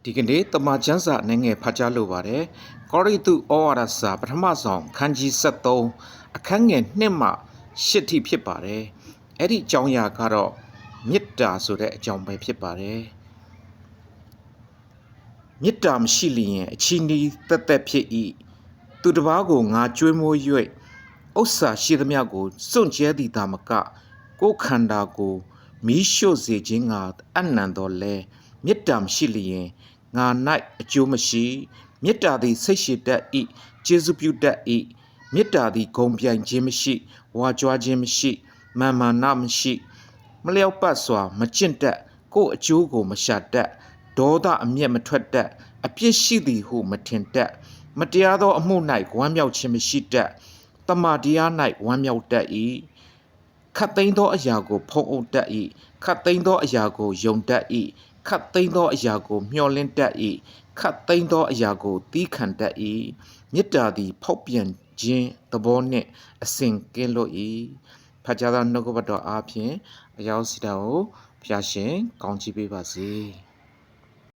ဒီကနေ့တမချန်းစာနဲ့ငယ်ဖတ်ကြားလိုပါတယ်။ကောရိတုဩဝါဒစာပထမဆုံးခန်းကြီး73အခန်းငယ်1မှ8ထိဖြစ်ပါတယ်။အဲ့ဒီအကြောင်းအရာကတော့မေတ္တာဆိုတဲ့အကြောင်းပဲဖြစ်ပါတယ်။မေတ္တာမရှိလျင်အချီးနှီးသက်သက်ဖြစ်၏။သူတစ်ပါးကိုငါကြွေးမိုး၍ဥစ္စာရှိသမျှကိုစွန့်ကြဲသည်သာမကကိုယ်ခန္ဓာကိုမီးရှို့စေခြင်းကအနံ့တော်လဲမေတ္တာမရှိလျင်ငါ၌အကျိုးမရှိမေတ္တာသည်စိတ်ရှိတတ်၏ကျေးဇူးပြုတတ်၏မေတ္တာသည်ဂုဏ်ပြိုင်ခြင်းမရှိဝါကြွားခြင်းမရှိမာမာနမရှိမလျောက်ပတ်စွာမကျင့်တတ်ကိုယ်အကျိုးကိုမရှာတတ်ဒေါသအမျက်မထွက်တတ်အပြစ်ရှိသည်ဟုမထင်တတ်မတရားသောအမှု၌ဝမ်းမြောက်ခြင်းမရှိတတ်တမန်တရား၌ဝမ်းမြောက်တတ်၏ခတ်သိမ်းသောအရာကိုဖုံးအုပ်တတ်၏ခတ်သိမ်းသောအရာကိုယုံတတ်၏ခတ်သိမ်းသောအရာကိုမျှော်လင့်တတ်၏ခတ်သိမ်းသောအရာကိုသီးခံတတ်၏မေတ္တာသည်ဖောက်ပြန်ခြင်းသဘောနှင့်အစဉ်ကင်းလွတ်၏ဖတ်ကြားသောနှုတ်ကပတ်တော်အားဖြင့်အယောက်စီတာကိုဖျားရှင်ကောင်းချီးပေးပါစေ